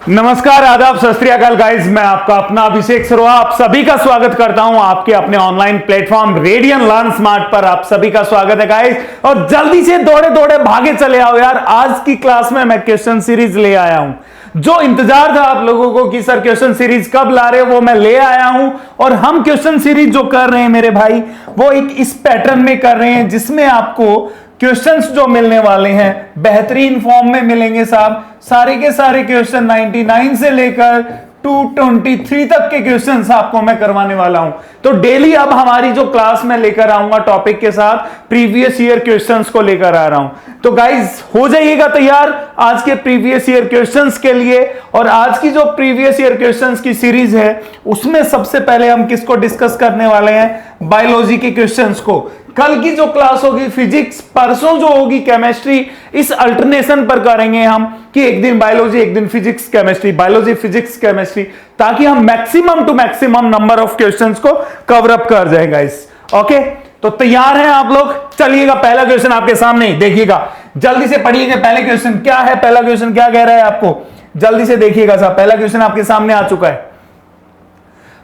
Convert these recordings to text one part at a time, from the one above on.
नमस्कार, आदाब, सत श्री अकाल गाइस। मैं आपका अपना अभिषेक सरोहा आप सभी का स्वागत करता हूं आपके अपने online platform radian learn smart पर। आप सभी का स्वागत है गाइस। और जल्दी से दौड़े दौड़े भागे चले आओ यार। आज की क्लास में मैं क्वेश्चन सीरीज ले आया हूं। जो इंतजार था आप लोगों को कि सर क्वेश्चन सीरीज कब ला रहे हो, वो मैं ले आया हूं। और हम क्वेश्चन सीरीज जो कर रहे हैं मेरे भाई, वो एक इस पैटर्न में कर रहे हैं जिसमें आपको क्वेश्चंस जो मिलने वाले हैं बेहतरीन फॉर्म में मिलेंगे साहब। सारे के सारे क्वेश्चन 99 से लेकर 223 तक के क्वेश्चंस आपको मैं करवाने वाला हूं। तो डेली अब हमारी जो क्लास में लेकर आऊंगा टॉपिक के साथ प्रीवियस ईयर क्वेश्चंस को लेकर आ रहा हूं। तो गाइज हो जाइएगा तैयार आज के प्रीवियस ईयर क्वेश्चंस के लिए। और आज की जो प्रीवियस ईयर क्वेश्चंस की सीरीज है उसमें सबसे पहले हम किसको डिस्कस करने वाले हैं? बायोलॉजी के क्वेश्चंस को। कल की जो क्लास होगी फिजिक्स, परसों जो होगी केमिस्ट्री, इस अल्टरनेशन पर करेंगे हम कि एक दिन बायोलॉजी, एक दिन physics chemistry, biology physics chemistry, ताकि हम maximum to maximum number of questions को कवर अप कर जाएगा इस। ओके, तो तैयार हैं आप लोग? चलिएगा, पहला क्वेश्चन आपके सामने देखिएगा, जल्दी से पढ़िएगा। पहले क्वेश्चन क्या है? पहला क्वेश्चन क्या कह रहा है आपको? जल्दी से देखिएगा साहब। पहला क्वेश्चन आपके सामने आ चुका है।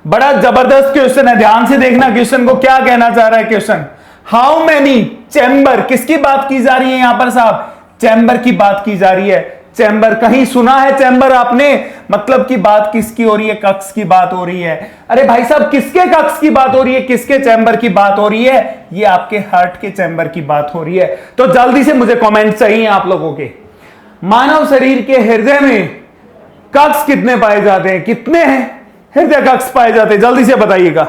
बड़ा जबरदस्त क्वेश्चन है, ध्यान से देखना क्वेश्चन को। क्या कहना चाह रहा है क्वेश्चन? हाउ मैनी चैम्बर, किसकी बात की जा रही है यहां पर साहब? चैम्बर की बात की जा रही है। चैम्बर कहीं सुना है चैम्बर आपने? मतलब की बात किसकी हो रही है? कक्ष की बात हो रही है। अरे भाई साहब, किसके कक्ष की बात हो रही है? किसके चैम्बर की बात हो रही है? ये आपके हार्ट के चैम्बर की बात हो रही है। तो जल्दी से मुझे कमेंट चाहिए आप लोगों के। मानव शरीर के हृदय में कक्ष कितने पाए जाते हैं? कितने हैं हृदय कक्ष पाए जाते हैं? जल्दी से बताइएगा।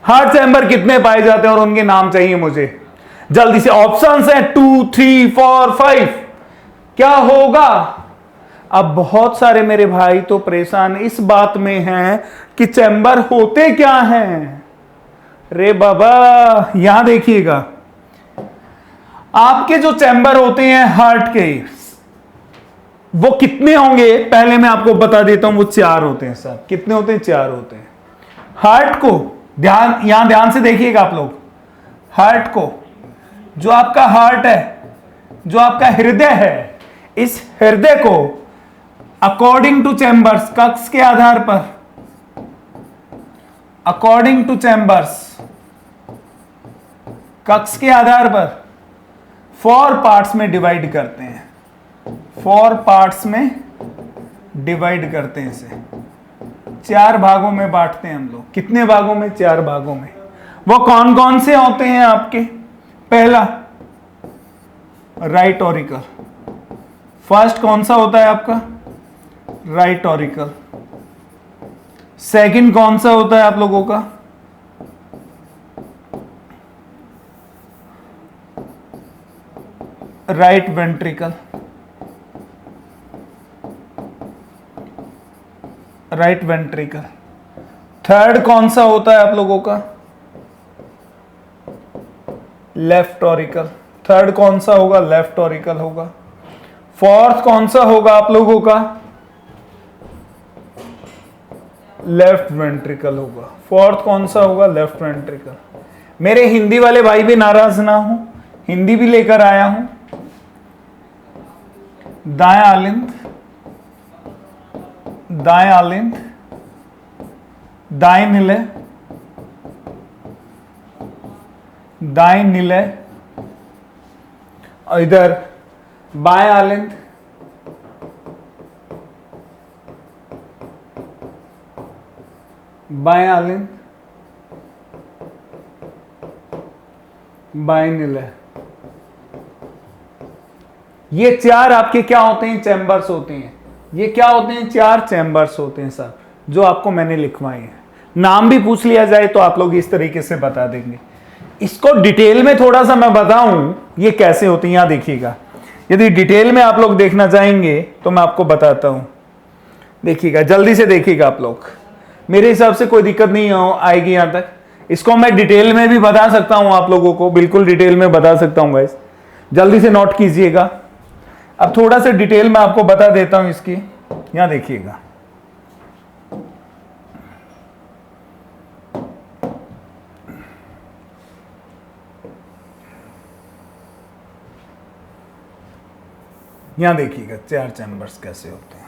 हार्ट चैम्बर कितने पाए जाते हैं और उनके नाम चाहिए मुझे जल्दी से। ऑप्शंस हैं 2, 3, 4, 5। क्या होगा? अब बहुत सारे मेरे भाई तो परेशान इस बात में हैं कि चैम्बर होते क्या हैं। रे बाबा, यहां देखिएगा, आपके जो चैम्बर होते हैं हार्ट के, वो कितने होंगे? पहले मैं आपको बता देता हूं, वो 4 होते हैं साहब। कितने होते हैं? 4 होते हैं। हार्ट को यहां ध्यान से देखिएगा आप लोग। हार्ट को, जो आपका हार्ट है, जो आपका हृदय है, इस हृदय को अकॉर्डिंग टू चैम्बर्स, कक्ष के आधार पर, अकॉर्डिंग टू चैम्बर्स, कक्ष के आधार पर 4 पार्ट्स में डिवाइड करते हैं। 4 पार्ट्स में डिवाइड करते हैं इसे। 4 भागों में बांटते हैं हम लोग। कितने भागों में? 4 भागों में। वो कौन कौन से होते हैं आपके? पहला राइट ऑरिकल। फर्स्ट कौन सा होता है आपका? Right auricle. सेकंड कौन सा होता है आप लोगों का? Right ventricle. Right ventricle. Third कौन सा होता है आप लोगों का? Left auricle. थर्ड कौन सा होगा? लेफ्ट ऑरिकल होगा। फोर्थ कौन सा होगा आप लोगों का? लेफ्ट वेंट्रिकल होगा। फोर्थ कौन सा होगा? Left ventricle. मेरे हिंदी वाले भाई भी नाराज ना हो, हिंदी भी लेकर आया हूं। दाएं आलिंद, दाएं आलिंद, दाएं निलय, दाएं निलय, और इधर बाएं आलिंद, बाएं आलिंद, बाएं निलय। ये 4 आपके क्या होते हैं? चैम्बर्स होते हैं। ये क्या होते हैं? 4 चैम्बर्स होते हैं साहब, जो आपको मैंने लिखवाए हैं। नाम भी पूछ लिया जाए तो आप लोग इस तरीके से बता देंगे। इसको डिटेल में थोड़ा सा मैं बताऊं ये कैसे होती है, यहां देखिएगा। यदि डिटेल में आप लोग देखना चाहेंगे तो मैं आपको बताता हूं। देखिएगा, जल्दी से देखिएगा आप लोग। मेरे हिसाब से कोई दिक्कत नहीं आएगी यहां तक। इसको मैं डिटेल में भी बता सकता हूं आप लोगों को, बिल्कुल डिटेल में बता सकता हूं गाइस। जल्दी से नोट कीजिएगा। अब थोड़ा सा डिटेल में आपको बता देता हूं इसकी। यहां देखिएगा, यहां देखिएगा 4 चैम्बर्स कैसे होते हैं।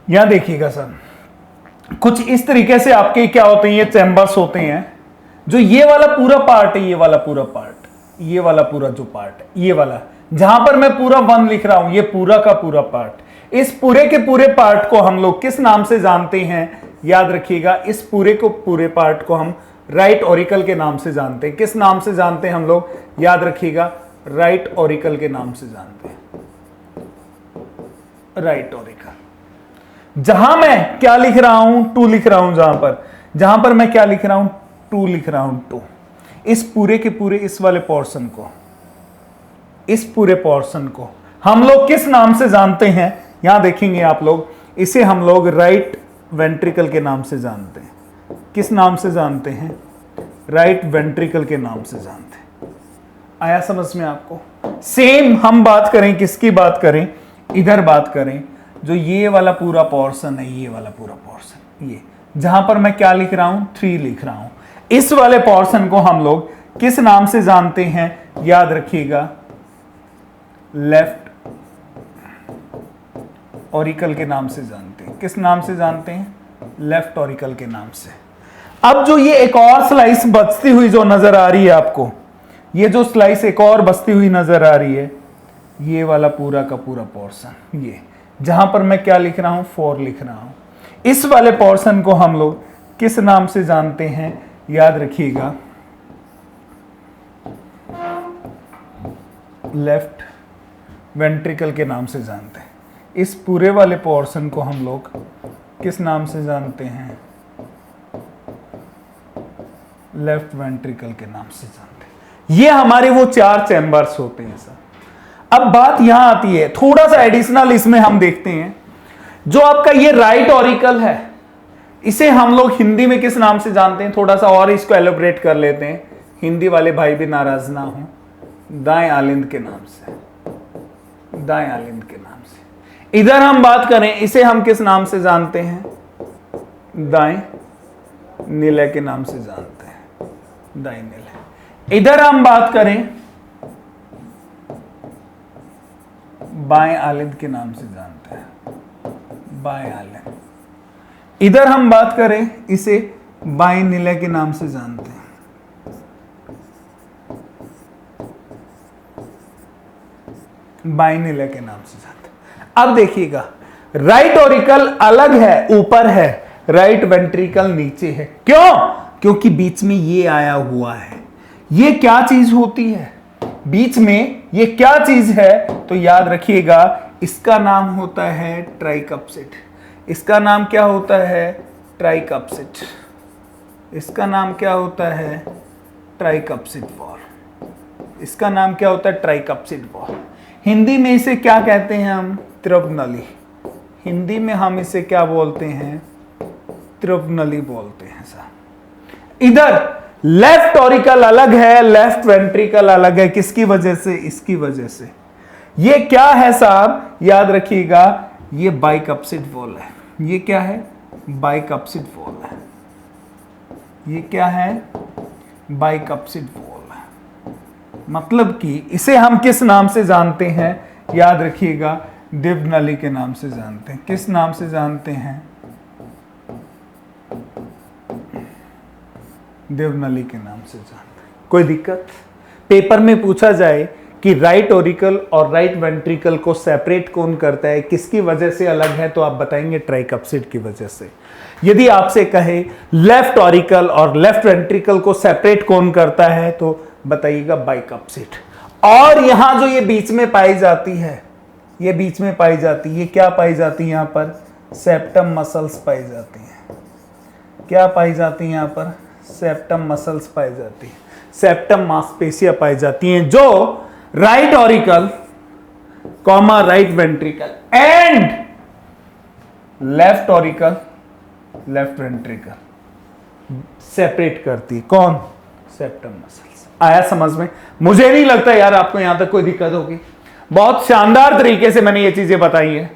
यहां देखिएगा सर, कुछ इस तरीके से आपके क्या होते हैं, ये चैम्बर्स होते हैं। जो ये वाला पूरा पार्ट है, ये वाला पूरा पार्ट, ये वाला पूरा जो पार्ट है, ये वाला जहां पर मैं पूरा 1 लिख रहा हूं, ये पूरा का पूरा पार्ट, इस पूरे के पूरे पार्ट को हम लोग किस नाम से जानते हैं? याद रखिएगा, इस पूरे को पूरे पार्ट को हम राइट ऑरिकल के नाम से जानते हैं। किस नाम से जानते हैं हम लोग? याद रखिएगा, राइट ऑरिकल के नाम से जानते हैं। Right auricle. जहां मैं क्या लिख रहा हूं? 2 लिख रहा हूं। जहां पर मैं क्या लिख रहा हूं? 2 लिख रहा हूं। 2 इस पूरे के पूरे इस वाले पोर्शन को, इस पूरे पोर्शन को हम लोग किस नाम से जानते हैं? यहां देखेंगे आप लोग, इसे हम लोग राइट वेंट्रिकल के नाम से जानते हैं। किस नाम से जानते हैं? राइट वेंट्रिकल के नाम से जानते हैं। आया समझ में आपको? सेम हम बात करें, किसकी बात करें? इधर बात करें, जो ये वाला पूरा पोर्शन है, ये वाला पूरा पोर्शन, ये जहां पर मैं क्या लिख रहा हूं? 3 लिख रहा हूं। इस वाले पोर्शन को हम लोग किस नाम से जानते हैं? याद रखिएगा, लेफ्ट ऑरिकल के नाम से जानते हैं। किस नाम से जानते हैं? लेफ्ट ऑरिकल के नाम से। अब जो ये एक और स्लाइस बचती हुई जो नजर आ रही है आपको, ये जो स्लाइस एक और बचती हुई नजर आ रही है, ये वाला पूरा का पूरा पोर्शन, ये जहां पर मैं क्या लिख रहा हूं? 4 लिख रहा हूं। इस वाले पोर्शन को हम लोग किस नाम से जानते हैं? याद रखिएगा, लेफ्ट वेंट्रिकल के नाम से जानते हैं। इस पूरे वाले पोर्शन को हम लोग किस नाम से जानते हैं? लेफ्ट वेंट्रिकल के नाम से जानते हैं। ये हमारे वो 4 चैम्बर्स होते हैं सर। अब बात यहां आती है, थोड़ा सा एडिशनल इसमें हम देखते हैं। जो आपका ये राइट ऑरिकल है, इसे हम लोग हिंदी में किस नाम से जानते हैं? थोड़ा सा और इसको एलोबरेट कर लेते हैं, हिंदी वाले भाई भी नाराज ना हो। दाएं आलिंद के नाम से, दाएं आलिंद के नाम से। इधर हम बात करें, इसे हम किस नाम से जानते हैं? दाएं निलय के नाम से जानते हैं, दाएं निलय। इधर हम बात करें, बाएं आलिंद के नाम से जानते हैं, बाएं आलिंद। इधर हम बात करें, इसे बाएं निलय के नाम से जानते हैं। बाएं निलय के नाम से जानते हैं। अब देखिएगा, राइट ऑरिकल अलग है, ऊपर है, राइट वेंट्रिकल नीचे है। क्यों? क्योंकि बीच में ये आया हुआ है। ये क्या चीज होती है? बीच में ये क्या चीज है? तो याद रखिएगा, इसका नाम होता है ट्राइकप्सिड। इसका नाम क्या होता है? ट्राइकप्सिड। इसका नाम क्या होता है? Tricuspid wall. इसका नाम क्या होता है? Tricuspid wall. हिंदी में इसे क्या कहते हैं हम? त्रिभुनली। हिंदी में हम इसे क्या बोलते हैं? त्रिभुनली बोलते हैं सर। इधर लेफ्ट ऑरिकल अलग है, लेफ्ट वेंट्रिकल अलग है। किसकी वजह से? इसकी वजह से। ये क्या है साहब? याद रखिएगा, ये बाइकप्सिड वॉल है। ये क्या है? बाइकप्सिड वॉल है। ये क्या है? बाइकप्सिड वॉल है। मतलब कि इसे हम किस नाम से जानते हैं? याद रखिएगा, दिव्नली के नाम से जानते हैं। किस नाम से जानते हैं? दिव्नली के नाम से जानते हैं। कोई दिक्कत? पेपर में पूछा जाए कि राइट ऑरिकल और राइट वेंट्रिकल को सेपरेट कौन करता है, किसकी वजह से अलग है, तो आप बताएंगे ट्राइकप्सिड की वजह से। यदि आपसे कहे लेफ्ट ऑरिकल और लेफ्ट वेंट्रिकल को सेपरेट कौन करता है, तो बताइएगा बाइकप्सिड। और यहां जो ये बीच में पाई जाती है, ये बीच में पाई जाती है, ये क्या पाई जाती है? यहां पर सेप्टम मसल्स पाई जाती हैं। क्या पाई जाती हैं यहां पर? सेप्टम मसल्स पाई जाती है, सेप्टम मांसपेशियां पाई जाती हैं, जो right auricle comma right ventricle and left auricle left ventricle separate करती है। कौन? Septum muscles. आया समझ में? मुझे नहीं लगता यार आपको यहां तक कोई दिक्कत होगी। बहुत शानदार तरीके से मैंने ये चीजें बताई है।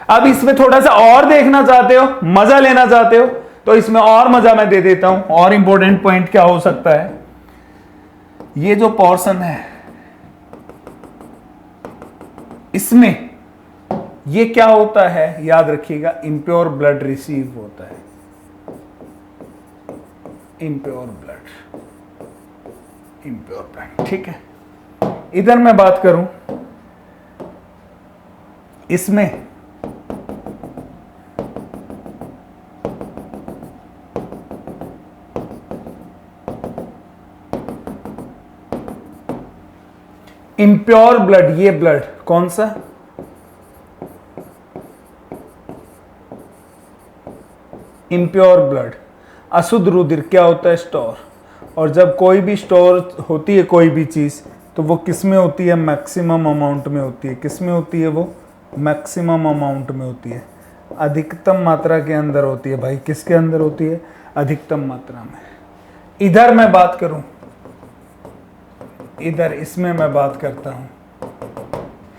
अब इसमें थोड़ा सा और देखना चाहते हो, मजा लेना चाहते हो, तो इसमें और मजा मैं दे देता हूं। और इंपॉर्टेंट पॉइंट क्या हो सकता है? ये जो पोर्शन है, इसमें ये क्या होता है, याद रखिएगा, इम्प्योर ब्लड रिसीव होता है, इम्प्योर ब्लड, इम्प्योर ब्लड। ठीक है, इधर मैं बात करूं, इसमें इम्प्योर ब्लड, ये ब्लड कौन सा, इम्प्योर ब्लड, अशुद्ध रुधिर क्या होता है, स्टोर। और जब कोई भी स्टोर होती है कोई भी चीज, तो वो किस में होती है, मैक्सिमम अमाउंट में होती है। किस में होती है वो, मैक्सिमम अमाउंट में होती है, अधिकतम मात्रा के अंदर होती है भाई। किसके अंदर होती है, अधिकतम मात्रा में। इधर मैं बात करूं, इधर इसमें मैं बात करता हूं,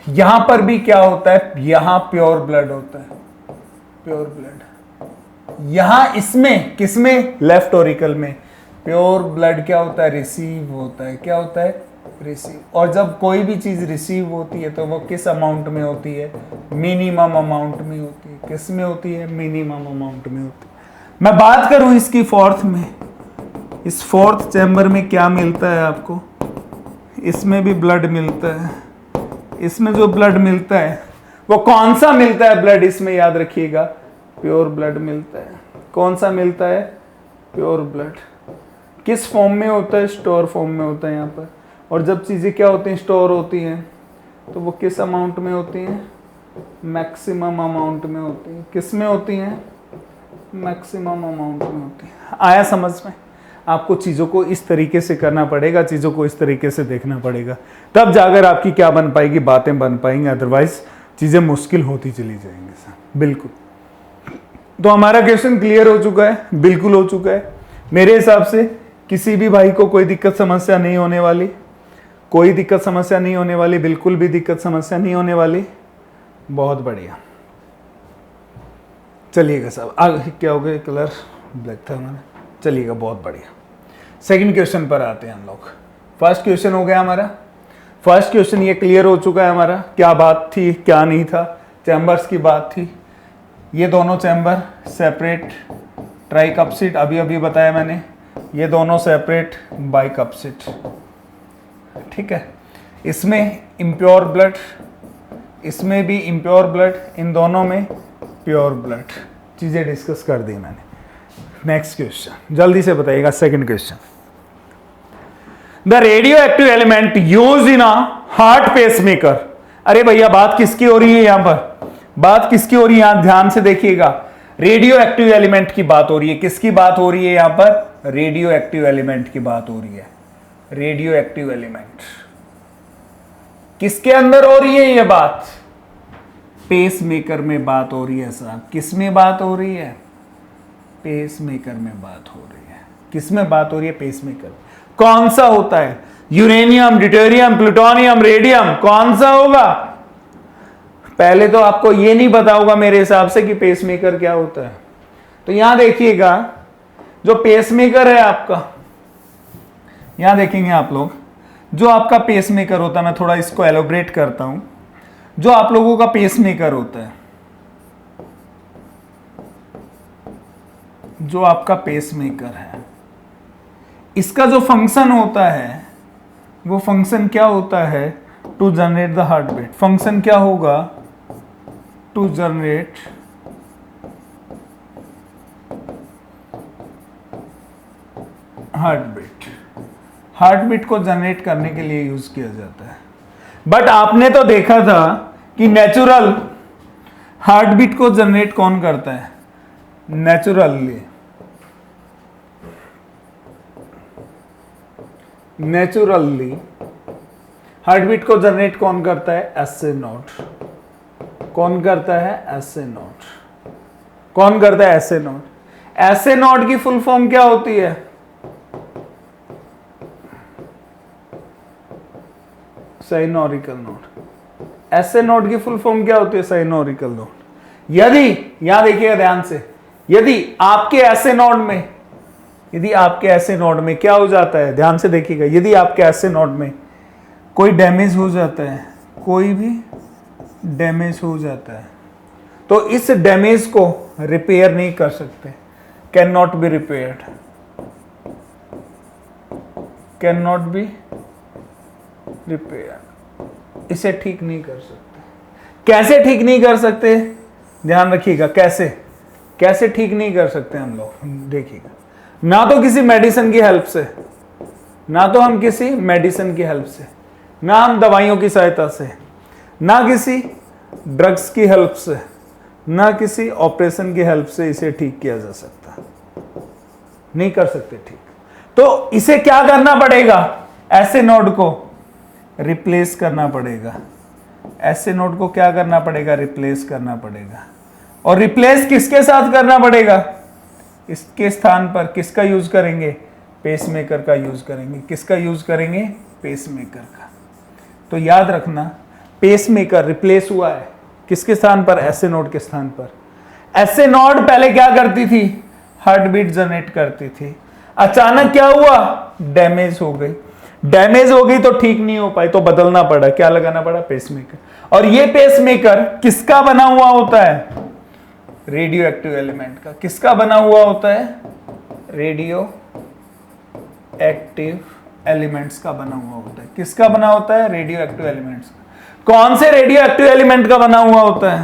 यहां पर भी क्या होता है, यहां प्योर ब्लड होता है, प्योर ब्लड। यहां इसमें किसमें, लेफ्ट ऑरिकल में प्योर ब्लड क्या होता है, रिसीव होता है। क्या होता है, रिसीव। और जब कोई भी चीज रिसीव होती है तो वो किस अमाउंट में होती है, मिनिमम अमाउंट में होती है। किस में होती है, मिनिमम अमाउंट में होती है। मैं बात करूं इसकी फोर्थ में, इस फोर्थ चैम्बर में क्या मिलता है आपको, इसमें भी ब्लड मिलता है। इसमें जो ब्लड मिलता है वो कौन सा मिलता है ब्लड, इसमें याद रखिएगा, प्योर ब्लड मिलता है। कौन सा मिलता है, प्योर ब्लड। किस फॉर्म में होता है, स्टोर फॉर्म में होता है यहाँ पर। और जब चीज़ें क्या होती हैं, स्टोर होती हैं, तो वो किस अमाउंट में होती हैं, मैक्सिमम अमाउंट में होती हैं। किस में होती हैं, मैक्सिमम अमाउंट में होती हैं। आया समझ में। आपको चीज़ों को इस तरीके से करना पड़ेगा, चीज़ों को इस तरीके से देखना पड़ेगा, तब जाकर आपकी क्या बन पाएगी, बातें बन पाएंगी। अदरवाइज चीज़ें मुश्किल होती चली जाएंगी सर। बिल्कुल। तो हमारा क्वेश्चन क्लियर हो चुका है, बिल्कुल हो चुका है। मेरे हिसाब से किसी भी भाई को कोई दिक्कत समस्या नहीं होने वाली, कोई दिक्कत समस्या नहीं होने वाली, बिल्कुल भी दिक्कत समस्या नहीं होने वाली। बहुत बढ़िया। चलिएगा साहब, आगे क्या हो गया, कलर ब्लैक था हमारा। चलिएगा, बहुत बढ़िया। सेकंड क्वेश्चन पर आते हैं हम लोग। फर्स्ट क्वेश्चन हो गया हमारा, फर्स्ट क्वेश्चन ये क्लियर हो चुका है हमारा, क्या बात थी क्या नहीं था, चैम्बर्स की बात थी। ये दोनों चैम्बर सेपरेट ट्राइकप्सिड, अभी अभी बताया मैंने, ये दोनों सेपरेट बाइकप्सिड। ठीक है, इसमें इम्प्योर ब्लड, इसमें भी इम्प्योर ब्लड, इन दोनों में प्योर ब्लड। चीज़ें डिस्कस कर दी मैंने। नेक्स्ट क्वेश्चन जल्दी से बताइएगा, second question. The radio active element use in a heart pacemaker. अरे भैया बात किसकी हो रही है यहां पर, बात किसकी हो रही है, यहां ध्यान से देखिएगा। रेडियो एक्टिव एलिमेंट की बात हो रही है। किसकी बात हो रही है यहां पर, रेडियो एक्टिव एलिमेंट की बात हो रही है। रेडियो एक्टिव एलिमेंट किसके अंदर हो रही है ये बात, पेस मेकर में बात हो रही है साहब। किस में बात हो रही है, पेस मेकर में बात हो रही है। किस में बात हो रही है, पेस मेकर। कौन सा होता है, यूरेनियम, ड्यूटेरियम, प्लूटोनियम, रेडियम, कौन सा होगा। पहले तो आपको ये नहीं पता होगा मेरे हिसाब से कि पेसमेकर क्या होता है। तो यहां देखिएगा, जो पेसमेकर है आपका, यहां देखेंगे आप लोग, जो आपका पेसमेकर होता है, मैं थोड़ा इसको एलोब्रेट करता हूं। जो आप लोगों का पेसमेकर होता है, जो आपका पेसमेकर है, इसका जो फंक्शन होता है, वो फंक्शन क्या होता है, to generate the heart beat. Function क्या होगा, to generate heart beat. Heart beat को जनरेट करने के लिए यूज किया जाता है। बट आपने तो देखा था कि नेचुरल हार्ट बीट को जनरेट कौन करता है, नेचुरली, नेचुरली हार्ट बीट को जनरेट कौन करता है, एसए नोट। कौन करता है, एसए नोट। कौन करता है, एसए नोट। एसए नोट की फुल फॉर्म क्या होती है, साइनोरिकल नोट। एसए नोट की फुल फॉर्म क्या होती है, साइनोरिकल नोट। यदि यहां देखिएगा ध्यान से, यदि आपके एसए नोड में, यदि आपके एसए नोड में क्या हो जाता है, ध्यान से देखिएगा, यदि आपके एसए नोड में कोई डैमेज हो जाता है, कोई भी डैमेज हो जाता है, तो इस डैमेज को रिपेयर नहीं कर सकते, can not be repaired, can not be repaired, इसे ठीक नहीं कर सकते। कैसे ठीक नहीं कर सकते, ध्यान रखिएगा, कैसे कैसे ठीक नहीं कर सकते हम लोग, देखिएगा, ना तो किसी मेडिसिन की हेल्प से, ना तो हम किसी मेडिसिन की हेल्प से, ना हम दवाइयों की सहायता से, ना किसी ड्रग्स की हेल्प से, ना किसी ऑपरेशन की हेल्प से इसे ठीक किया जा सकता, नहीं कर सकते ठीक। तो इसे क्या करना पड़ेगा, ऐसे नोड को रिप्लेस करना पड़ेगा, ऐसे नोड को क्या करना पड़ेगा, रिप्लेस करना पड़ेगा। और रिप्लेस किसके साथ करना पड़ेगा, इसके स्थान पर किसका यूज करेंगे, पेसमेकर का यूज करेंगे। किसका यूज करेंगे, पेसमेकर का। तो याद रखना, पेसमेकर रिप्लेस हुआ है किसके स्थान पर, ऐसे नोड के स्थान पर। ऐसे नोड पहले क्या करती थी, हार्ट बीट जनरेट करती थी। अचानक क्या हुआ, डैमेज हो गई। डैमेज हो गई तो ठीक नहीं हो पाई, तो बदलना पड़ा, क्या लगाना पड़ा, पेसमेकर। और ये पेसमेकर किसका बना हुआ होता है, रेडियो एक्टिव एलिमेंट का। किसका बना हुआ होता है, रेडियो एक्टिव एलिमेंट्स का बना हुआ होता है। किसका बना होता है, रेडियो एक्टिव एलिमेंट्स का। कौन से रेडियो एक्टिव एलिमेंट का बना हुआ होता है,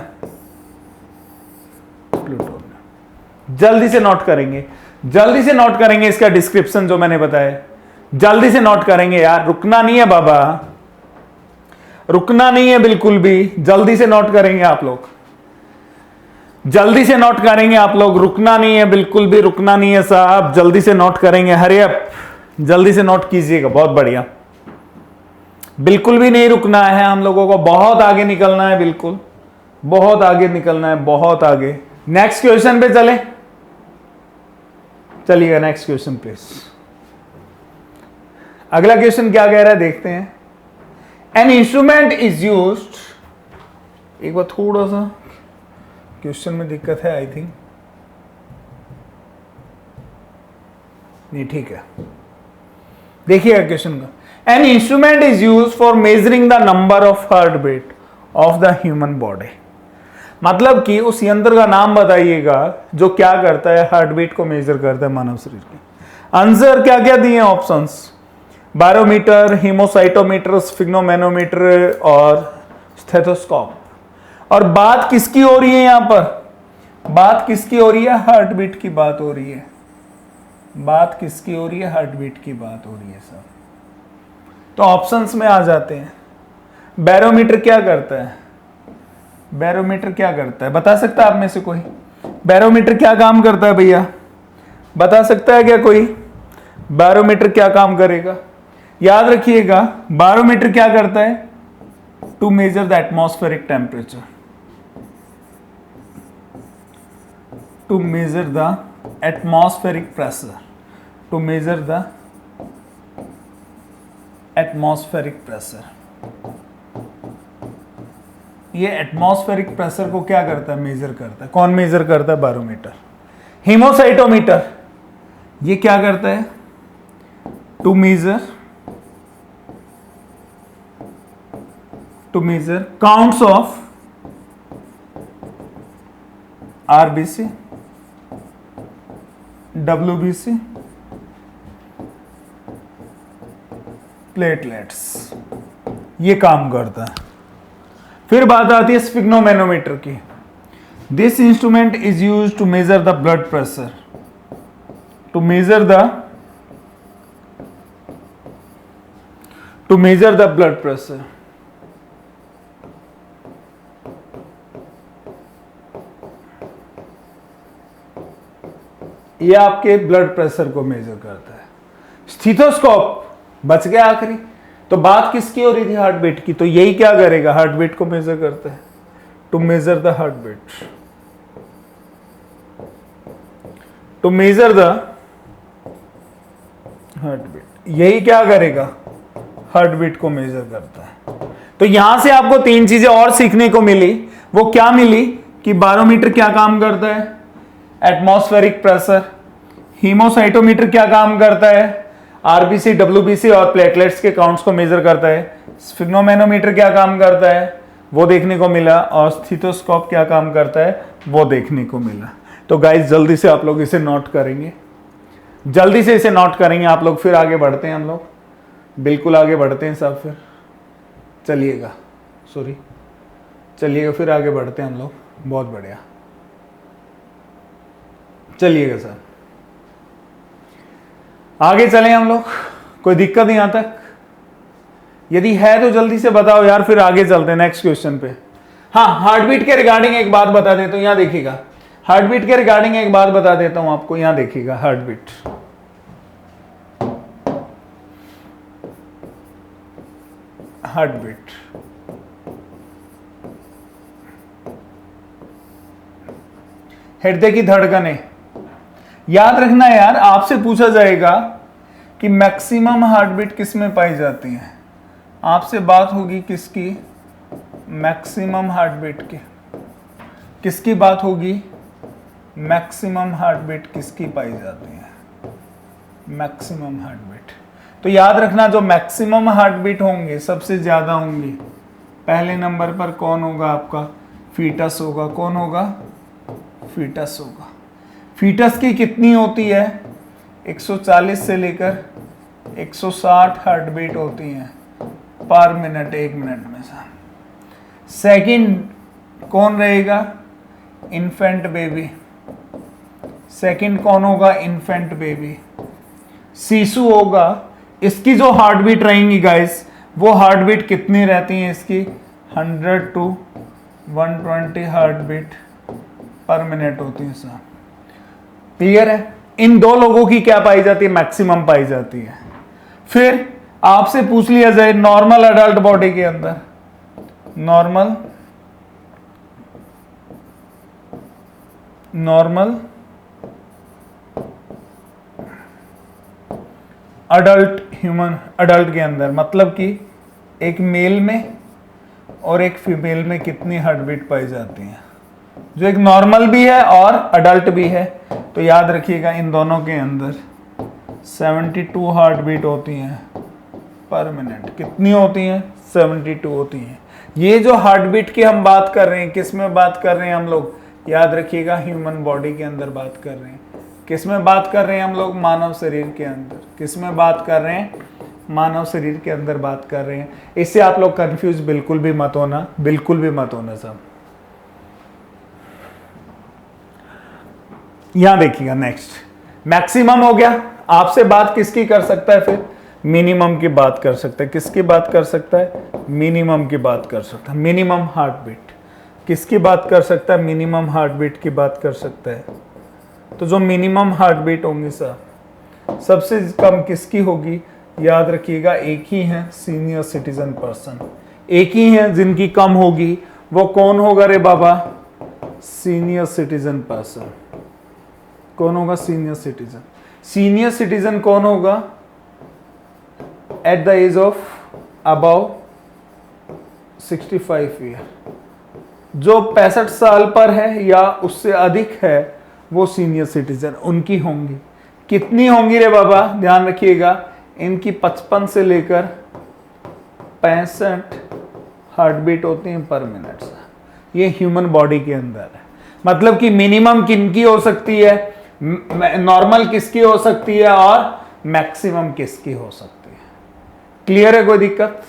प्लूटोनियम। जल्दी से नोट करेंगे, जल्दी से नोट करेंगे इसका डिस्क्रिप्शन जो मैंने बताया, जल्दी से नोट करेंगे यार, रुकना नहीं है बाबा, रुकना नहीं है बिल्कुल भी, जल्दी से नोट करेंगे आप लोग, जल्दी से नोट करेंगे आप लोग, रुकना नहीं है बिल्कुल भी, रुकना नहीं है साहब, जल्दी से नोट करेंगे। हरी अप, जल्दी से नोट कीजिएगा, बहुत बढ़िया, बिल्कुल भी नहीं रुकना है हम लोगों को, बहुत आगे निकलना है, बिल्कुल बहुत आगे निकलना है, बहुत आगे। नेक्स्ट क्वेश्चन पे चले, चलिएगा नेक्स्ट क्वेश्चन प्लीज। अगला क्वेश्चन क्या कह रहा है देखते हैं। एन इंस्ट्रूमेंट इज यूज्ड, एक बार थोड़ा सा क्वेश्चन में दिक्कत है आई थिंक, नहीं ठीक है, देखिएगा क्वेश्चन का। An instrument is used for measuring the number of heart beat of the human body. मतलब कि उस यंत्र का नाम बताइएगा जो क्या करता है, हार्ट बीट को मेजर करता है मानव शरीर के। आंसर क्या क्या दिए हैं ऑप्शंस, बैरोमीटर, हीमोसाइटोमीटर, स्फिग्नोमेनोमीटर और स्टेथोस्कोप। और बात किसकी हो रही है यहां पर, बात किसकी हो रही है, हार्ट बीट की बात हो रही है, बात किसकी हो रही है, हार्ट बीट की बात हो रही है सर। तो ऑप्शंस में आ जाते हैं। बैरोमीटर क्या करता है, बैरोमीटर क्या करता है, बता सकता है आप में से कोई, बैरोमीटर क्या काम करता है भैया, बता सकता है क्या कोई, बैरोमीटर क्या काम करेगा। याद रखिएगा, बैरोमीटर क्या करता है, to measure the atmospheric temperature, to measure the atmospheric pressure, to measure the atmospheric pressure. ये एटमॉस्फेरिक प्रेशर को क्या करता है, मेजर करता है। कौन मेजर करता है, बैरोमीटर। हीमोसाइटोमीटर ये क्या करता है, to measure counts of RBC, WBC, platelets, ये काम करता है। फिर बात आती है स्फिग्नोमेनोमीटर की। This instrument is used to measure the blood pressure, to measure the blood pressure. ये आपके ब्लड प्रेशर को मेजर करता है। स्टेथोस्कोप बच गया आखिरी। तो बात किसकी हो रही थी, हार्ट बीट की, तो यही क्या करेगा, हार्ट बीट को मेजर करता है, to measure the heart beat, to measure the heart beat, यही क्या करेगा, हार्ट बीट को मेजर करता है। तो यहां से आपको तीन चीजें और सीखने को मिली। वो क्या मिली कि बैरोमीटर क्या काम करता है, एटमॉस्फेरिक प्रेशर। हीमोसाइटोमीटर क्या काम करता है, आरबीसी, डब्ल्यूबीसी और प्लेटलेट्स के काउंट्स को मेजर करता है। स्फिग्नोमेनोमीटर क्या काम करता है, वो देखने को मिला, और स्टेथोस्कोप क्या काम करता है वो देखने को मिला। तो गाइस जल्दी से आप लोग इसे नोट करेंगे, जल्दी से इसे नोट करेंगे आप लोग, फिर आगे बढ़ते हैं हम लोग, बिल्कुल आगे बढ़ते हैं साहब, फिर चलिएगा फिर आगे बढ़ते हैं हम लोग। बहुत बढ़िया, चलिएगा सर आगे चलें हम लोग, कोई दिक्कत नहीं आता? यदि है तो जल्दी से बताओ यार, फिर आगे चलते हैं नेक्स्ट क्वेश्चन पे। हाँ, हार्ट बीट के रिगार्डिंग एक बात बता देता हूं, यहां देखिएगा, हार्ट बीट के रिगार्डिंग एक बात बता देता हूं आपको, यहां देखिएगा हार्ट बीट। हृदय की धड़कनें, याद रखना यार, आपसे पूछा जाएगा कि मैक्सिमम हार्ट बीट किस में पाई जाती है, आपसे बात होगी किसकी, मैक्सिमम हार्ट बीट की, किसकी बात होगी, मैक्सिमम हार्ट बीट किसकी पाई जाती है, मैक्सिमम हार्ट बीट। तो याद रखना जो मैक्सिमम हार्ट बीट होंगे सबसे ज्यादा होंगे, पहले नंबर पर कौन होगा आपका, फीटस होगा। कौन होगा, फीटस होगा। फीटस की कितनी होती है, 140 से लेकर 160 हार्ट बीट होती हैं पर मिनट, एक मिनट में से। सेकंड कौन रहेगा, इन्फेंट बेबी, सेकंड कौन होगा, इन्फेंट बेबी। शिशु होगा, इसकी जो हार्ट बीट रहेंगी गाइस, वो हार्ट बीट कितनी रहती हैं इसकी, 100 to 120 heart beat per minute होती है सर। क्लियर है? इन दो लोगों की क्या पाई जाती है, मैक्सिमम पाई जाती है। फिर आपसे पूछ लिया जाए नॉर्मल अडल्ट बॉडी के अंदर, नॉर्मल अडल्ट ह्यूमन, अडल्ट के अंदर मतलब कि एक मेल में और एक फीमेल में कितनी हार्ट बीट पाई जाती है, जो एक नॉर्मल भी है और अडल्ट भी है। तो याद रखिएगा इन दोनों के अंदर 72 हार्ट बीट होती हैं पर मिनट। कितनी होती हैं, 72 होती हैं। ये जो हार्ट बीट की हम बात कर रहे हैं, किस में बात कर रहे हैं हम लोग, याद रखिएगा ह्यूमन बॉडी के अंदर बात कर रहे हैं। किस में बात कर रहे हैं हम लोग, मानव शरीर के अंदर। किस में बात कर रहे हैं, मानव शरीर के अंदर बात कर रहे हैं। इससे आप लोग कंफ्यूज बिल्कुल भी मत होना, बिल्कुल भी मत होना सब। यहां देखिएगा नेक्स्ट, मैक्सिमम हो गया। आपसे बात किसकी कर सकता है, फिर मिनिमम की बात कर सकता है। किसकी बात कर सकता है, मिनिमम की बात कर सकता है। मिनिमम हार्ट बीट किसकी बात कर सकता है, मिनिमम हार्ट बीट की बात कर सकता है। तो जो मिनिमम हार्ट बीट होंगी सर, सबसे कम किसकी होगी, याद रखिएगा एक ही है, सीनियर सिटीजन पर्सन। एक ही है जिनकी कम होगी, वो कौन होगा रे बाबा, सीनियर सिटीजन पर्सन। कौन होगा, सीनियर सिटीजन। सीनियर सिटीजन कौन होगा, at the age of about 65 year. जो 65 साल पर है या उससे अधिक है वो सीनियर सिटीजन, उनकी होंगी। कितनी होंगी रे बाबा, ध्यान रखिएगा, इनकी 55 से लेकर 65 हार्ट बीट होती हैं पर मिनट। ये ह्यूमन बॉडी के अंदर है। मतलब कि मिनिमम किनकी हो सकती है, नॉर्मल किसकी हो सकती है और मैक्सिमम किसकी हो सकती है। क्लियर है, कोई दिक्कत?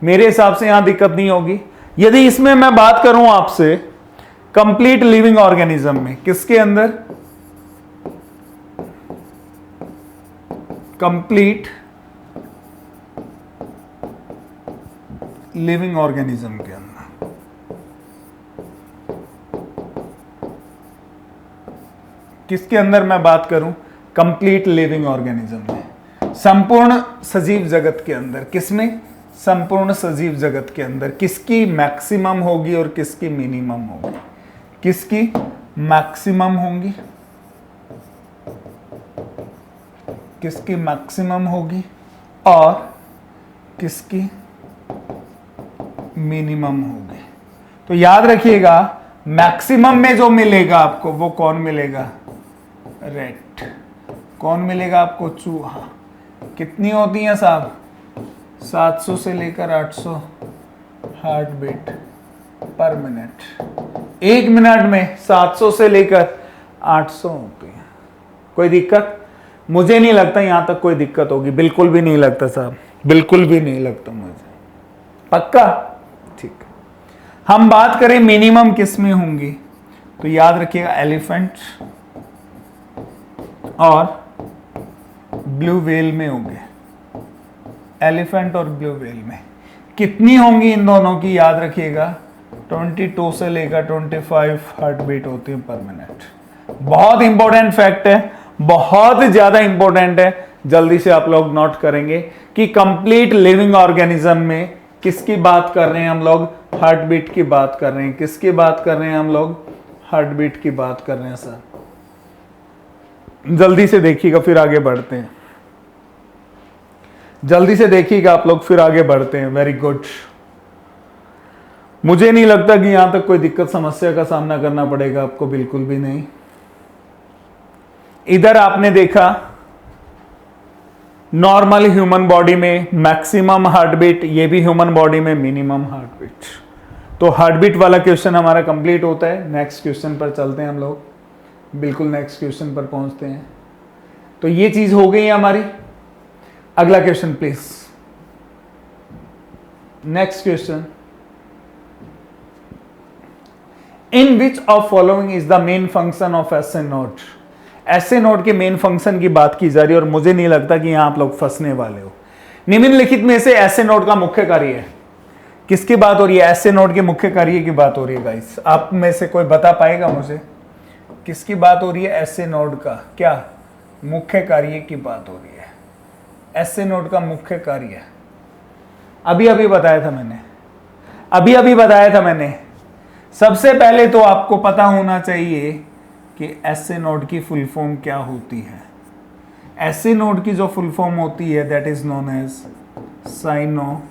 मेरे हिसाब से यहां दिक्कत नहीं होगी। यदि इसमें मैं बात करूं आपसे कंप्लीट लिविंग ऑर्गेनिज्म में, किसके अंदर, कंप्लीट लिविंग ऑर्गेनिज्म के अंदर, किसके अंदर मैं बात करूं, कंप्लीट लिविंग ऑर्गेनिज्म में, संपूर्ण सजीव जगत के अंदर। किसमें, संपूर्ण सजीव जगत के अंदर किसकी मैक्सिमम होगी और किसकी मिनिमम होगी। किसकी मैक्सिमम होंगी, किसकी मैक्सिमम होगी और किसकी मिनिमम होगी। तो याद रखिएगा मैक्सिमम में जो मिलेगा आपको वो कौन मिलेगा, रेट। कौन मिलेगा आपको, चूहा। कितनी होती है साहब, 700 से लेकर 800 heart beat per minute. 1 minute में 700 से लेकर 800 होती है। कोई दिक्कत? मुझे नहीं लगता यहां तक कोई दिक्कत होगी, बिल्कुल भी नहीं लगता साहब, बिल्कुल भी नहीं लगता मुझे। पक्का? ठीक। हम बात करें मिनिमम किस में होंगी, तो याद रखिएगा एलिफेंट और ब्लू व्हेल में होंगे। एलिफेंट और ब्लू व्हेल में कितनी होंगी इन दोनों की, याद रखिएगा 22 से लेकर 25 हार्ट बीट होती है पर मिनट। बहुत इंपॉर्टेंट फैक्ट है, बहुत ज्यादा इंपॉर्टेंट है, जल्दी से आप लोग नोट करेंगे कि कंप्लीट लिविंग ऑर्गेनिज्म में किसकी बात कर रहे हैं हम लोग, हार्ट बीट की बात कर रहे हैं। किसकी बात कर रहे हैं हम लोग, हार्ट बीट की बात कर रहे हैं सर। जल्दी से देखिएगा फिर आगे बढ़ते हैं, जल्दी से देखिएगा आप लोग फिर आगे बढ़ते हैं। Very good. मुझे नहीं लगता कि यहां तक कोई दिक्कत समस्या का सामना करना पड़ेगा आपको, बिल्कुल भी नहीं। इधर आपने देखा नॉर्मल ह्यूमन बॉडी में मैक्सिमम हार्ट बीट, ये भी ह्यूमन बॉडी में मिनिमम हार्ट बीट। तो हार्ट बीट वाला क्वेश्चन हमारा कंप्लीट होता है। नेक्स्ट क्वेश्चन पर चलते हैं हम लोग, बिल्कुल नेक्स्ट क्वेश्चन पर पहुंचते हैं। तो ये चीज हो गई है हमारी। अगला question please. Next question, in which of following is the main function of SA node. SA node के मेन फंक्शन की बात की जा रही है और मुझे नहीं लगता कि यहां आप लोग फंसने वाले हो। निम्नलिखित में से एसए नोड का मुख्य कार्य है, किसकी बात हो रही है? एसए नोड के मुख्य कार्य की बात हो रही है गाइस। आप में से कोई बता पाएगा मुझे किसकी बात हो रही है? एसए नोड का क्या मुख्य कार्य की बात हो रही है? एसए नोड का मुख्य कार्य अभी बताया था मैंने, अभी बताया था मैंने। सबसे पहले तो आपको पता होना चाहिए कि एसए नोड की फुल फॉर्म क्या होती है। एसए नोड की जो फुल फॉर्म होती है that is known as sino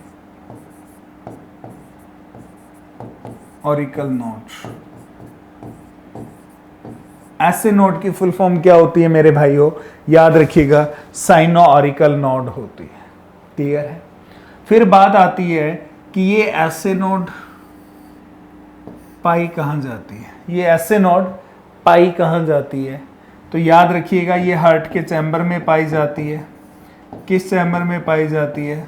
auricle node. SA node की फुल फॉर्म क्या होती है मेरे भाइयों? याद रखिएगा साइनो ऑरिकल नोड होती है। क्लियर है? फिर बात आती है कि ये एसए नोड पाई कहाँ जाती है, ये एसए नोड पाई कहाँ जाती है? तो याद रखिएगा ये हार्ट के चैम्बर में पाई जाती है। किस चैम्बर में पाई जाती है?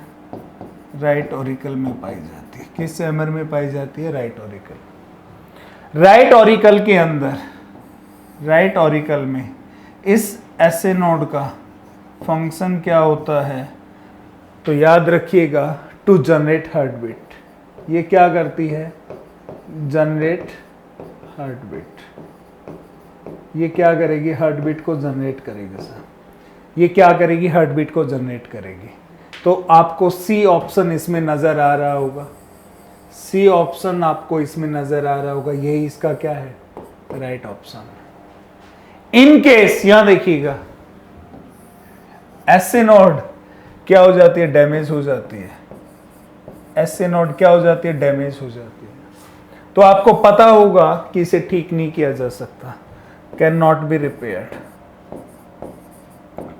राइट ऑरिकल में पाई जाती है। किस चैम्बर में पाई जाती है? Right auricle. राइट ऑरिकल के अंदर, राइट ऑरिकल में इस एसए नोड का फंक्शन क्या होता है? तो याद रखिएगा टू जनरेट हार्ट बीट। ये क्या करती है? Generate heart beat. ये क्या करेगी? हार्ट बीट को जनरेट करेगी सर। ये क्या करेगी? हार्ट बीट को जनरेट करेगी। तो आपको सी ऑप्शन इसमें नजर आ रहा होगा, सी ऑप्शन आपको इसमें नजर आ रहा होगा। यही इसका क्या है? Right option. इन केस यहां देखिएगा एसए नोड क्या हो जाती है? डैमेज हो जाती है। एसए नोड क्या हो जाती है? डैमेज हो जाती है। तो आपको पता होगा कि इसे ठीक नहीं किया जा सकता। Can not be repaired,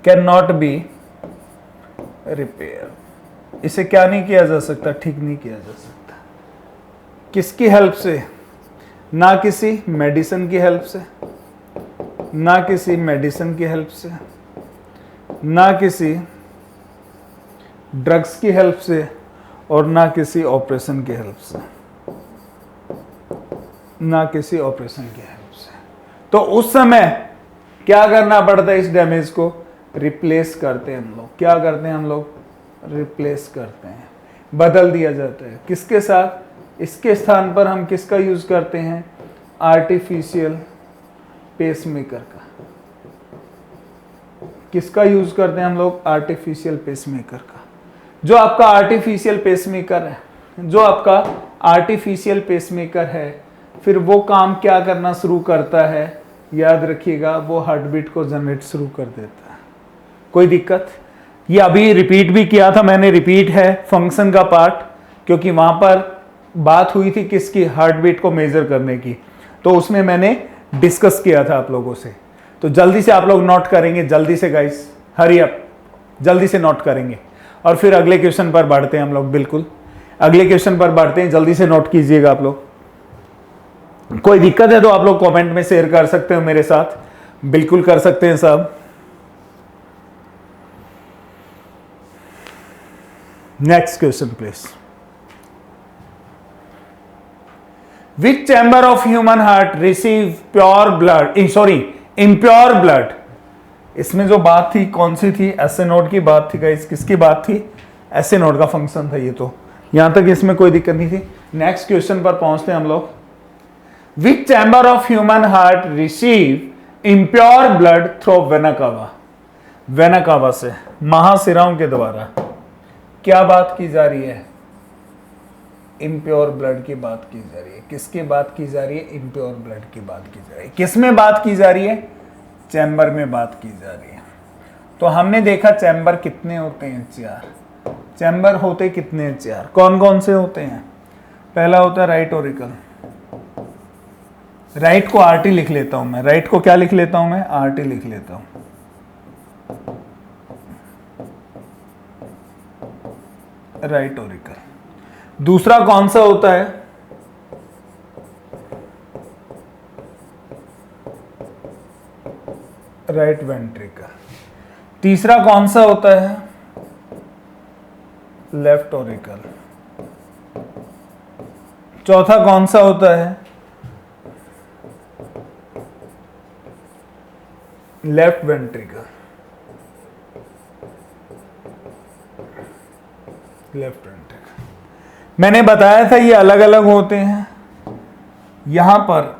can not be repair. इसे क्या नहीं किया जा सकता? ठीक नहीं किया जा सकता। किसकी हेल्प से? ना किसी मेडिसिन की हेल्प से, ना किसी मेडिसिन की हेल्प से, ना किसी ड्रग्स की हेल्प से, और ना किसी ऑपरेशन की हेल्प से, ना किसी ऑपरेशन की हेल्प से। तो उस समय क्या करना पड़ता है? इस डैमेज को रिप्लेस करते हैं हम लोग। क्या करते हैं हम लोग? रिप्लेस करते हैं, बदल दिया जाता है। किसके साथ? इसके स्थान पर हम किसका यूज करते हैं? आर्टिफिशियल पेसमेकर का। किसका यूज करते हैं हम लोग? आर्टिफिशियल पेसमेकर का। जो आपका आर्टिफिशियल पेसमेकर है, जो आपका आर्टिफिशियल पेसमेकर है, फिर वो काम क्या करना शुरू करता है? याद रखिएगा वो हार्ट बीट को जनरेट शुरू कर देता है। कोई दिक्कत? ये अभी रिपीट भी किया था मैंने, रिपीट है फंक्शन का पार्ट, क्योंकि वहां पर बात हुई थी किसकी? हार्ट बीट को मेजर करने की। तो उसमें मैंने डिस्कस किया था आप लोगों से। तो जल्दी से आप लोग नोट करेंगे, जल्दी से गाइस, हरी अप, जल्दी से नोट करेंगे और फिर अगले क्वेश्चन पर बढ़ते हैं हम लोग। बिल्कुल अगले क्वेश्चन पर बढ़ते हैं, जल्दी से नोट कीजिएगा आप लोग। कोई दिक्कत है तो आप लोग कमेंट में शेयर कर सकते हो मेरे साथ, बिल्कुल कर सकते हैं सब। Next question please. Which chamber of human heart receive pure blood, sorry impure blood. इसमें जो बात थी कौन सी थी? एसए नोड की बात थी गाइस। किसकी बात थी? एसए नोड का फंक्शन था ये। तो यहां तक इसमें कोई दिक्कत नहीं थी। नेक्स्ट क्वेश्चन पर पहुंचते हैं हम लोग। Which chamber of human heart receive impure blood through vena cava. Vena cava से, महाशिराओं के द्वारा क्या बात की जा रही है? इम्प्योर ब्लड की बात की जा रही है। किसकी बात की जा रही है? इम्प्योर ब्लड की बात की जा रही है। किस में बात की जा रही है? चैम्बर में बात की जा रही है। तो हमने देखा चैम्बर कितने होते हैं? 4 चैम्बर होते कितने हैं? 4। कौन कौन से होते हैं? पहला होता है राइट ऑरिकल। राइट को आरटी लिख लेता हूं मैं। राइट को क्या लिख लेता हूं मैं? आरटी लिख लेता हूं। Right auricle. दूसरा कौन सा होता है? Right ventricle. तीसरा कौन सा होता है? Left auricle. चौथा कौन सा होता है? Left ventricle. Left ventricle. मैंने बताया था ये अलग अलग होते हैं। यहां पर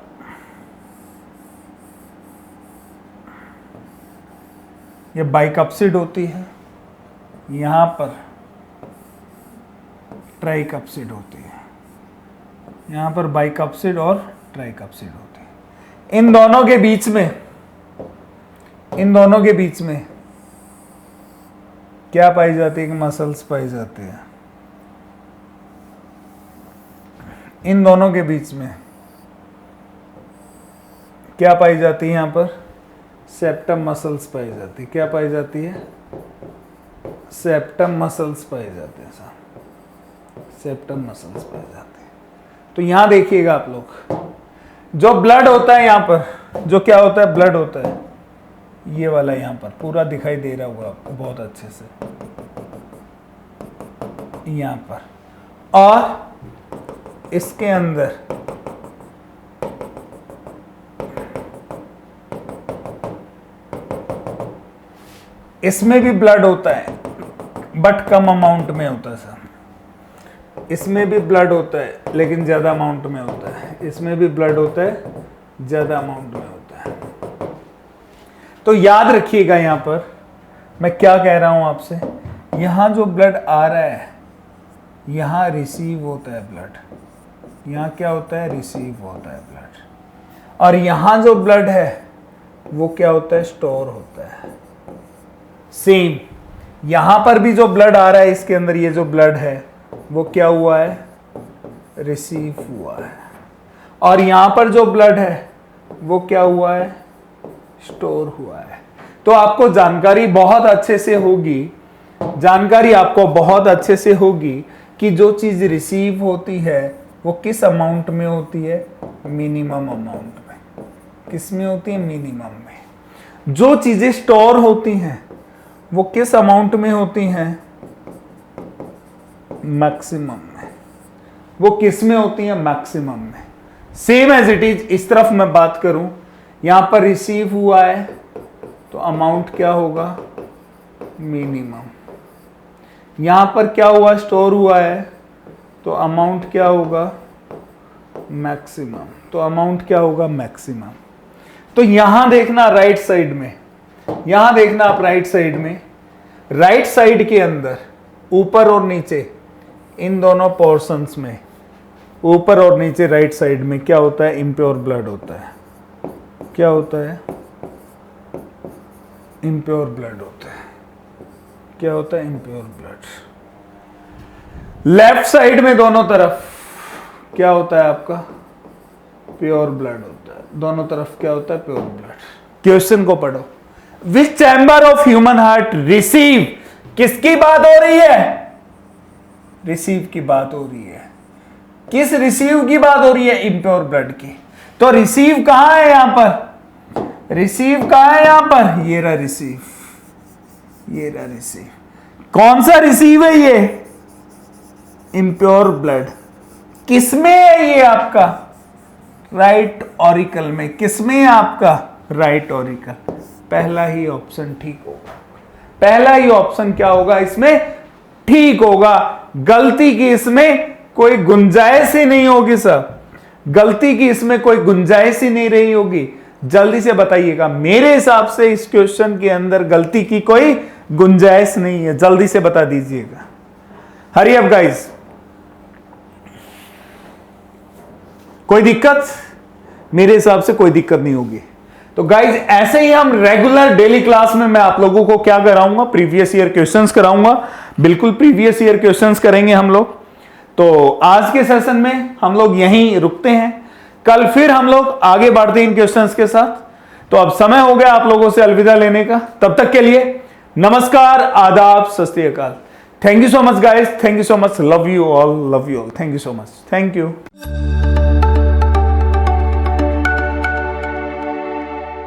ये बाइकप्सिड होती है, यहां पर ट्राइकप्सिड होती है। यहां पर बाइकप्सिड और ट्राइकप्सिड होती है। इन दोनों के बीच में क्या पाई जाती है? कि मसल्स पाई जाती है। इन दोनों के बीच में क्या पाई जाती है? यहां पर सेप्टम मसल्स पाई जाती है। क्या पाई जाती है? सेप्टम मसल्स पाई जाते हैं साहब। सेप्टम मसल्स पाई जाते हैं। तो यहां देखिएगा आप लोग, जो ब्लड होता है यहां पर, जो क्या होता है? ब्लड होता है ये वाला। यहां पर पूरा दिखाई दे रहा होगा आपको बहुत अच्छे से, यहां पर। और इसके अंदर इसमें भी ब्लड होता है, बट कम अमाउंट में होता है सर। इसमें भी ब्लड होता है लेकिन ज्यादा अमाउंट में होता है। इसमें भी ब्लड होता है, ज्यादा अमाउंट में होता है। तो याद रखिएगा यहां पर मैं क्या कह रहा हूं आपसे। यहां जो ब्लड आ रहा है, यहां रिसीव होता है ब्लड। यहां क्या होता है? रिसीव होता है ब्लड। और यहां जो ब्लड है वो क्या होता है? स्टोर होता है। सेम यहां पर भी जो ब्लड आ रहा है इसके अंदर, ये जो ब्लड है वो क्या हुआ है? रिसीव हुआ है। और यहां पर जो ब्लड है वो क्या हुआ है? स्टोर हुआ है। तो आपको जानकारी बहुत अच्छे से होगी, जानकारी आपको बहुत अच्छे से होगी कि जो चीज रिसीव होती है वो किस अमाउंट में होती है? मिनिमम अमाउंट में। किस में होती है? मिनिमम में। जो चीजें स्टोर होती हैं वो किस अमाउंट में होती हैं? मैक्सिमम में। वो किस में होती है? मैक्सिमम में। सेम एज इट इज इस तरफ मैं बात करूं, यहां पर रिसीव हुआ है तो अमाउंट क्या होगा? मिनिमम। यहां पर क्या हुआ? स्टोर हुआ है तो अमाउंट क्या होगा? मैक्सिमम। तो अमाउंट क्या होगा? मैक्सिमम। तो यहां देखना राइट साइड में, यहां देखना आप राइट साइड में, राइट साइड के अंदर ऊपर और नीचे, इन दोनों पोर्शंस में ऊपर और नीचे राइट साइड में क्या होता है? इम्प्योर ब्लड होता है। क्या होता है? इम्प्योर ब्लड होता है। क्या होता है? Impure blood. लेफ्ट साइड में दोनों तरफ क्या होता है आपका? प्योर ब्लड होता है। दोनों तरफ क्या होता है? Pure blood. क्वेश्चन को पढ़ो। Which chamber of human heart receive, किसकी बात हो रही है? रिसीव की बात हो रही है। किस रिसीव की बात हो रही है? इम्प्योर ब्लड की। तो रिसीव कहां है यहां पर, रिसीव कहां है यहां पर, ये रहा रिसीव, ये रहा रिसीव। कौन सा रिसीव है ये, इम्प्योर ब्लड। किसमें है ये आपका, राइट ऑरिकल में। किसमें है आपका, राइट ऑरिकल। पहला ही ऑप्शन ठीक होगा, पहला ही ऑप्शन क्या होगा इसमें, ठीक होगा। गलती की इसमें कोई गुंजाइश ही नहीं होगी सर, गलती की इसमें कोई गुंजाइश ही नहीं रही होगी। जल्दी से बताइएगा, मेरे हिसाब से इस क्वेश्चन के अंदर गलती की कोई गुंजाइश नहीं है, जल्दी से बता दीजिएगा। हरी अप गाइस, कोई दिक्कत, मेरे हिसाब से कोई दिक्कत नहीं होगी। तो गाइज ऐसे ही हम रेगुलर डेली क्लास में मैं आप लोगों को क्या कराऊंगा, प्रीवियस ईयर क्वेश्चंस कराऊंगा, बिल्कुल प्रीवियस ईयर क्वेश्चंस करेंगे हम लोग। तो आज के सेशन में हम लोग यहीं रुकते हैं, कल फिर हम लोग आगे बढ़ते हैं इन क्वेश्चंस के साथ। तो अब समय हो गया आप लोगों से अलविदा लेने का, तब तक के लिए नमस्कार, आदाब, सत श्री अकाल। Thank you so much guys, thank you so much, love you all, thank you so much, thank you.